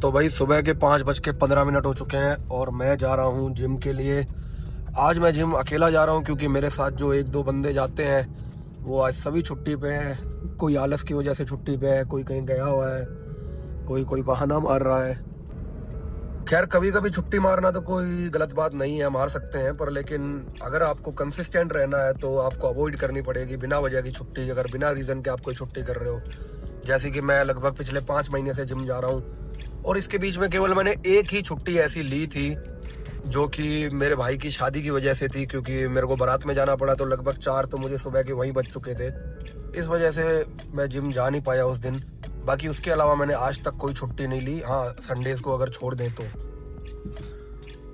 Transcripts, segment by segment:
तो भाई सुबह के 5:15 हो चुके हैं और मैं जा रहा हूँ जिम के लिए। आज मैं जिम अकेला जा रहा हूँ क्योंकि मेरे साथ जो एक दो बंदे जाते हैं वो आज सभी छुट्टी पे हैं। कोई आलस की वजह से छुट्टी पे है, कोई कहीं गया हुआ है, कोई कोई बहाना मार रहा है। खैर कभी कभी छुट्टी मारना तो कोई गलत बात नहीं है, मार सकते हैं, पर लेकिन अगर आपको कंसिस्टेंट रहना है तो आपको अवॉइड करनी पड़ेगी बिना वजह की छुट्टी। अगर बिना रीज़न के आप कोई छुट्टी कर रहे हो, जैसे कि मैं लगभग पिछले 5 महीने से जिम जा रहा हूँ और इसके बीच में केवल मैंने एक ही छुट्टी ऐसी ली थी जो कि मेरे भाई की शादी की वजह से थी, क्योंकि मेरे को बारात में जाना पड़ा तो लगभग 4 तो मुझे सुबह के वहीं बज चुके थे। इस वजह से मैं जिम जा नहीं पाया उस दिन। बाकी उसके अलावा मैंने आज तक कोई छुट्टी नहीं ली, हाँ संडेज को अगर छोड़ दें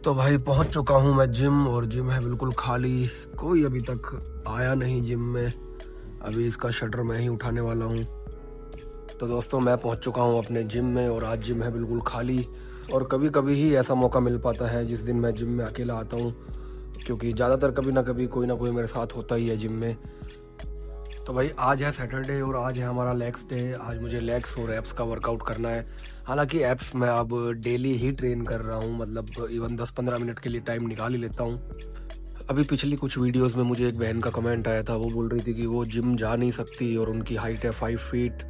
तो भाई पहुंच चुका हूं मैं जिम और जिम है बिल्कुल खाली, कोई अभी तक आया नहीं जिम में। अभी इसका शटर मैं ही उठाने वाला हूं। तो दोस्तों मैं पहुंच चुका हूं अपने जिम में और आज जिम है बिल्कुल खाली। और कभी कभी ही ऐसा मौका मिल पाता है जिस दिन मैं जिम में अकेला आता हूं, क्योंकि ज़्यादातर कभी ना कभी कोई ना कोई मेरे साथ होता ही है जिम में। तो भाई आज है सैटरडे और आज है हमारा लेग्स डे। आज मुझे लेग्स और एप्स का वर्कआउट करना है। हालांकि एप्स मैं अब डेली ही ट्रेन कर रहा हूँ, मतलब इवन 10-15 मिनट के लिए टाइम निकाल ही लेता हूँ। अभी पिछली कुछ वीडियोस में मुझे एक बहन का कमेंट आया था, वो बोल रही थी कि वो जिम जा नहीं सकती और उनकी हाइट है 5 फीट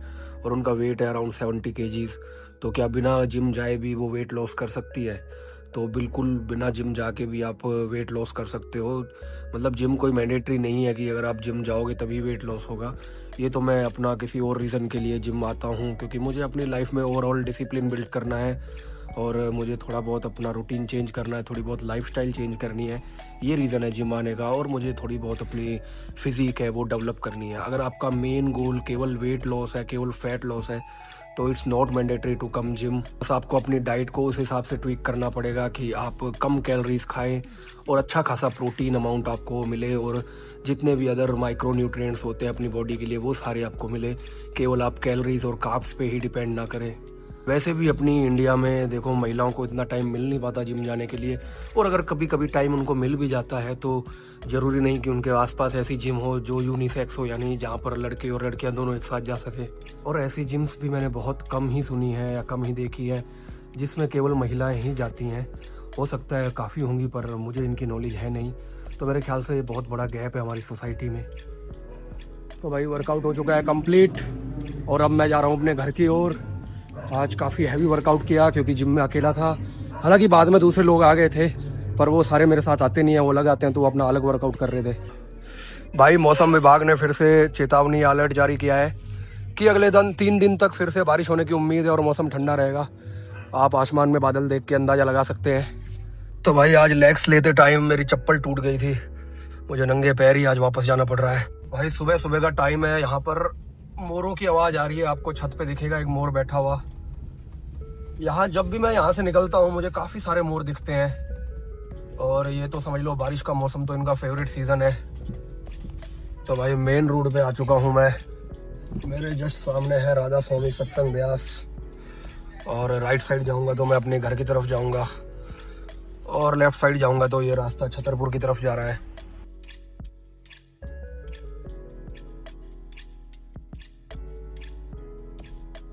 और उनका वेट है अराउंड 70 kgs, तो क्या बिना जिम जाए भी वो वेट लॉस कर सकती है? तो बिल्कुल बिना जिम जाके भी आप वेट लॉस कर सकते हो। मतलब जिम कोई मैंडेटरी नहीं है कि अगर आप जिम जाओगे तभी वेट लॉस होगा। ये तो मैं अपना किसी और रीज़न के लिए जिम आता हूँ, क्योंकि मुझे अपनी लाइफ में ओवरऑल डिसिप्लिन बिल्ड करना है और मुझे थोड़ा बहुत अपना रूटीन चेंज करना है, थोड़ी बहुत लाइफस्टाइल चेंज करनी है। ये रीज़न है जिम आने का। और मुझे थोड़ी बहुत अपनी फिज़िक है वो डेवलप करनी है। अगर आपका मेन गोल केवल वेट लॉस है, केवल फैट लॉस है, तो it's not mandatory to come gym. बस आपको अपनी डाइट को उस हिसाब से ट्विक करना पड़ेगा कि आप कम कैलोरीज खाएं और अच्छा खासा प्रोटीन अमाउंट आपको मिले और जितने भी अदर माइक्रो न्यूट्रिएंट्स होते हैं अपनी बॉडी के लिए वो सारे आपको मिले। केवल आप कैलोरीज और कार्ब्स पे ही डिपेंड ना करें। वैसे भी अपनी इंडिया में देखो महिलाओं को इतना टाइम मिल नहीं पाता जिम जाने के लिए, और अगर कभी कभी टाइम उनको मिल भी जाता है तो ज़रूरी नहीं कि उनके आसपास ऐसी जिम हो जो यूनिसेक्स हो, यानी जहाँ पर लड़के और लड़कियाँ दोनों एक साथ जा सके। और ऐसी जिम्स भी मैंने बहुत कम ही सुनी है या कम ही देखी है जिसमें केवल महिलाएं ही जाती हैं। हो सकता है काफ़ी होंगी पर मुझे इनकी नॉलेज है नहीं, तो मेरे ख्याल से ये बहुत बड़ा गैप है हमारी सोसाइटी में। तो भाई वर्कआउट हो चुका है कंप्लीट और अब मैं जा रहा हूँ अपने घर की ओर। आज काफ़ी हैवी वर्कआउट किया क्योंकि जिम में अकेला था। हालांकि बाद में दूसरे लोग आ गए थे पर वो सारे मेरे साथ आते नहीं है, वो अलग आते हैं, तो वो अपना अलग वर्कआउट कर रहे थे। भाई मौसम विभाग ने फिर से चेतावनी अलर्ट जारी किया है कि अगले 3 दिन तक फिर से बारिश होने की उम्मीद है और मौसम ठंडा रहेगा। आप आसमान में बादल देख के अंदाज़ा लगा सकते हैं। तो भाई आज लेग्स लेते टाइम मेरी चप्पल टूट गई थी, मुझे नंगे पैर ही आज वापस जाना पड़ रहा है। भाई सुबह सुबह का टाइम है, यहाँ पर मोरों की आवाज़ आ रही है। आपको छत पे दिखेगा एक मोर बैठा हुआ। यहाँ जब भी मैं यहाँ से निकलता हूँ मुझे काफ़ी सारे मोर दिखते हैं और ये तो समझ लो बारिश का मौसम तो इनका फेवरेट सीज़न है। तो भाई मेन रोड पे आ चुका हूँ मैं। मेरे जस्ट सामने है राधा स्वामी सत्संग ब्यास और राइट साइड जाऊँगा तो मैं अपने घर की तरफ जाऊँगा और लेफ्ट साइड जाऊँगा तो ये रास्ता छतरपुर की तरफ जा रहा है।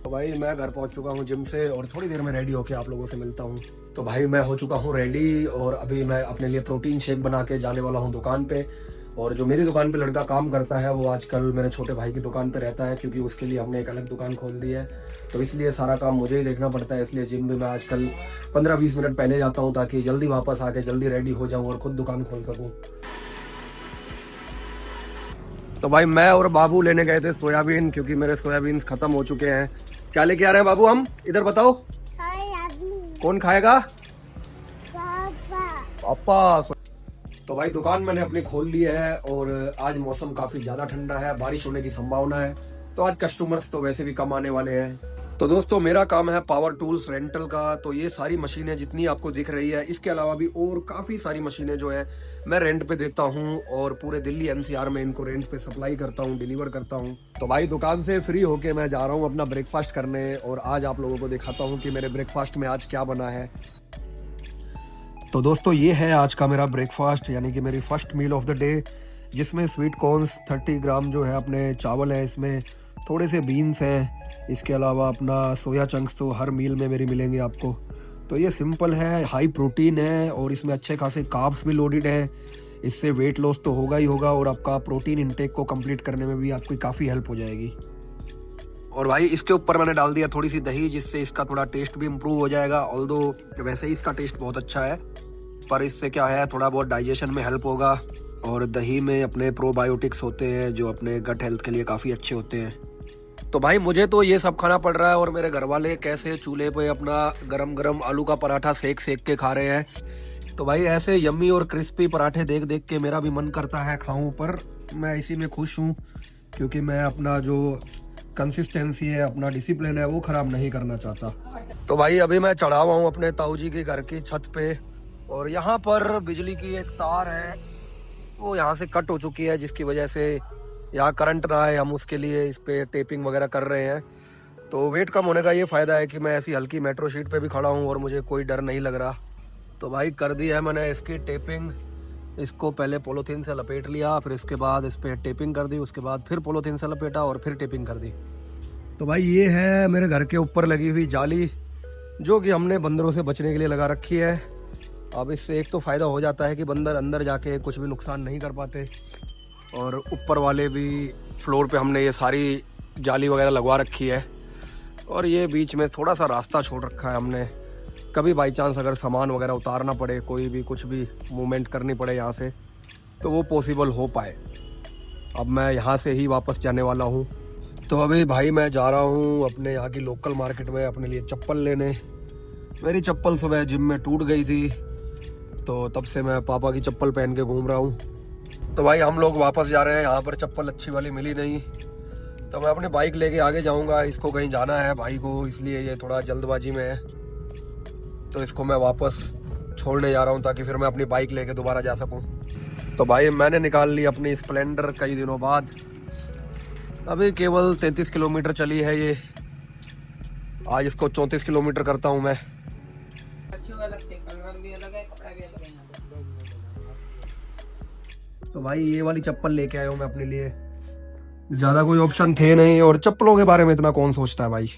तो भाई मैं घर पहुंच चुका हूं जिम से और थोड़ी देर में रेडी होके आप लोगों से मिलता हूं। तो भाई मैं हो चुका हूं रेडी और अभी मैं अपने लिए प्रोटीन शेक बना के जाने वाला हूं दुकान पे। और जो मेरी दुकान पे लड़का काम करता है वो आजकल मेरे छोटे भाई की दुकान पे रहता है, क्योंकि उसके लिए हमने एक अलग दुकान खोल दी है, तो इसलिए सारा काम मुझे ही देखना पड़ता है। इसलिए जिम भी मैं आजकल 15-20 मिनट पहले जाता हूँ ताकि जल्दी वापस आके जल्दी रेडी हो जाऊँ और खुद दुकान खोल सकूँ। तो भाई मैं और बाबू लेने गए थे सोयाबीन, क्योंकि मेरे सोयाबीन्स खत्म हो चुके हैं। क्या लेके आ रहे हैं बाबू हम? इधर बताओ। कौन खाएगा? पापा। तो भाई दुकान मैंने अपनी खोल ली है और आज मौसम काफी ज्यादा ठंडा है, बारिश होने की संभावना है, तो आज कस्टमर्स तो वैसे भी कम आने वाले हैं। तो दोस्तों मेरा काम है पावर टूल्स रेंटल का। तो ये सारी मशीनें जितनी आपको दिख रही है, इसके अलावा भी और काफ़ी सारी मशीनें जो है मैं रेंट पे देता हूँ और पूरे दिल्ली एनसीआर में इनको रेंट पे सप्लाई करता हूँ, डिलीवर करता हूँ। तो भाई दुकान से फ्री होके मैं जा रहा हूँ अपना ब्रेकफास्ट करने और आज आप लोगों को दिखाता हूँ कि मेरे ब्रेकफास्ट में आज क्या बना है। तो दोस्तों ये है आज का मेरा ब्रेकफास्ट, यानी कि मेरी first meal of the day, जिसमें स्वीट कॉर्न्स 30 ग्राम जो है अपने चावल है, इसमें थोड़े से बीन्स हैं, इसके अलावा अपना सोया चंक्स तो हर मील में मेरी मिलेंगे आपको। तो ये सिंपल है, हाई प्रोटीन है और इसमें अच्छे खासे कार्ब्स भी लोडेड हैं। इससे वेट लॉस तो होगा ही होगा और आपका प्रोटीन इंटेक को कंप्लीट करने में भी आपकी काफ़ी हेल्प हो जाएगी। और भाई इसके ऊपर मैंने डाल दिया थोड़ी सी दही, जिससे इसका थोड़ा टेस्ट भी इम्प्रूव हो जाएगा। ऑल्दो वैसे ही इसका टेस्ट बहुत अच्छा है, पर इससे क्या है, थोड़ा बहुत डाइजेशन में हेल्प होगा। और दही में अपने प्रोबायोटिक्स होते हैं जो अपने गट हेल्थ के लिए काफ़ी अच्छे होते हैं। तो भाई मुझे तो ये सब खाना पड़ रहा है और मेरे घर वाले कैसे चूल्हे पे अपना गरम गरम आलू का पराठा सेक के खा रहे हैं। तो भाई ऐसे यम्मी और क्रिस्पी पराठे देख देख के मेरा भी मन करता है खाऊं, पर मैं इसी में खुश हूं क्योंकि मैं अपना जो कंसिस्टेंसी है, अपना डिसिप्लिन है, वो ख़राब नहीं करना चाहता। तो भाई अभी मैं चढ़ा हुआ हूँ अपने ताऊ जी के घर की छत पे और यहाँ पर बिजली की एक तार है, वो यहाँ से कट हो चुकी है, जिसकी वजह से यहाँ करंट ना आए, हम उसके लिए इस पे टेपिंग वगैरह कर रहे हैं। तो वेट कम होने का ये फ़ायदा है कि मैं ऐसी हल्की मेट्रो शीट पे भी खड़ा हूँ और मुझे कोई डर नहीं लग रहा। तो भाई कर दी है मैंने इसकी टेपिंग। इसको पहले पॉलीथीन से लपेट लिया, फिर इसके बाद इस पर टेपिंग कर दी, उसके बाद फिर पॉलीथीन से लपेटा और फिर टेपिंग कर दी। तो भाई ये है मेरे घर के ऊपर लगी हुई जाली, जो कि हमने बंदरों से बचने के लिए लगा रखी है। अब इससे एक तो फ़ायदा हो जाता है कि बंदर अंदर जाके कुछ भी नुकसान नहीं कर पाते, और ऊपर वाले भी फ्लोर पे हमने ये सारी जाली वगैरह लगवा रखी है। और ये बीच में थोड़ा सा रास्ता छोड़ रखा है हमने, कभी बाई चांस अगर सामान वगैरह उतारना पड़े, कोई भी कुछ भी मूवमेंट करनी पड़े यहाँ से, तो वो पॉसिबल हो पाए। अब मैं यहाँ से ही वापस जाने वाला हूँ। तो अभी भाई मैं जा रहा हूँ अपने यहाँ की लोकल मार्केट में अपने लिए चप्पल लेने। मेरी चप्पल सुबह जिम में टूट गई थी, तो तब से मैं पापा की चप्पल पहन के घूम रहा हूँ। तो भाई हम लोग वापस जा रहे हैं, यहाँ पर चप्पल अच्छी वाली मिली नहीं, तो मैं अपनी बाइक लेके आगे जाऊँगा। इसको कहीं जाना है भाई को, इसलिए ये थोड़ा जल्दबाजी में है, तो इसको मैं वापस छोड़ने जा रहा हूँ ताकि फिर मैं अपनी बाइक लेके दोबारा जा सकूँ। तो भाई मैंने निकाल ली अपनी स्प्लेंडर कई दिनों बाद। अभी केवल 33 किलोमीटर चली है ये, आज इसको 34 किलोमीटर करता हूँ मैं। तो भाई ये वाली चप्पल लेके आया हूँ मैं अपने लिए, ज़्यादा कोई ऑप्शन थे नहीं और चप्पलों के बारे में इतना कौन सोचता है भाई।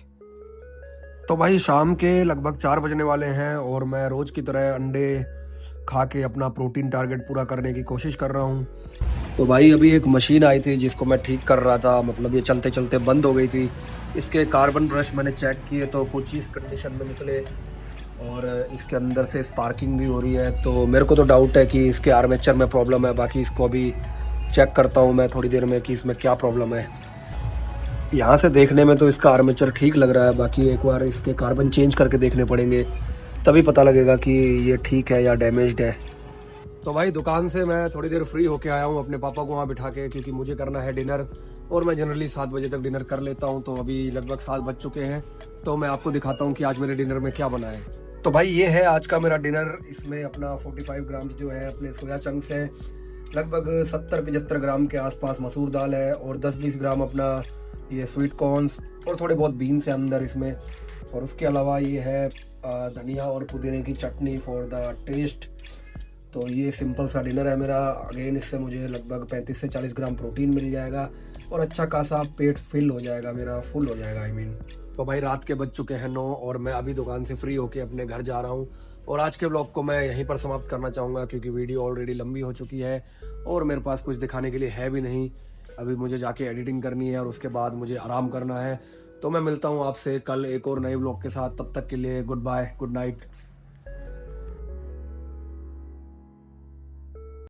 तो भाई शाम के लगभग 4 बजने वाले हैं और मैं रोज़ की तरह अंडे खा के अपना प्रोटीन टारगेट पूरा करने की कोशिश कर रहा हूँ। तो भाई अभी एक मशीन आई थी जिसको मैं ठीक कर रहा था, मतलब ये चलते चलते बंद हो गई थी। इसके कार्बन ब्रश मैंने चेक किए तो कुछ इस कंडीशन में निकले और इसके अंदर से स्पार्किंग भी हो रही है। तो मेरे को तो डाउट है कि इसके आर्मेचर में प्रॉब्लम है, बाकी इसको अभी चेक करता हूँ मैं थोड़ी देर में कि इसमें क्या प्रॉब्लम है। यहाँ से देखने में तो इसका आर्मेचर ठीक लग रहा है, बाकी एक बार इसके कार्बन चेंज करके देखने पड़ेंगे, तभी पता लगेगा कि ये ठीक है या डैमेज्ड है। तो भाई दुकान से मैं थोड़ी देर फ्री होके आया हूँ अपने पापा को वहाँ बिठा के, क्योंकि मुझे करना है डिनर और मैं जनरली 7 बजे तक डिनर कर लेता हूँ। तो अभी लगभग 7 बज चुके हैं, तो मैं आपको दिखाता हूँ कि आज मेरे डिनर में क्या बना है। तो भाई ये है आज का मेरा डिनर। इसमें अपना 45 ग्राम जो है अपने सोया चंक्स हैं, लगभग 70-75 ग्राम के आसपास मसूर दाल है और 10-20 ग्राम अपना ये स्वीट कॉर्न्स और थोड़े बहुत बीन्स हैं अंदर इसमें। और उसके अलावा ये है धनिया और पुदीने की चटनी फॉर द टेस्ट। तो ये सिंपल सा डिनर है मेरा। अगेन इससे मुझे लगभग 35 से 40 ग्राम प्रोटीन मिल जाएगा और अच्छा खासा पेट फिल हो जाएगा मेरा, फुल हो जाएगा आई मीन। तो भाई रात के बज चुके हैं 9 और मैं अभी दुकान से फ्री होके अपने घर जा रहा हूँ और आज के ब्लॉग को मैं यहीं पर समाप्त करना चाहूँगा, क्योंकि वीडियो ऑलरेडी लंबी हो चुकी है और मेरे पास कुछ दिखाने के लिए है भी नहीं। अभी मुझे जाके एडिटिंग करनी है और उसके बाद मुझे आराम करना है। तो मैं मिलता हूँ आपसे कल एक और नए ब्लॉग के साथ, तब तक के लिए गुड बाय, गुड नाइट।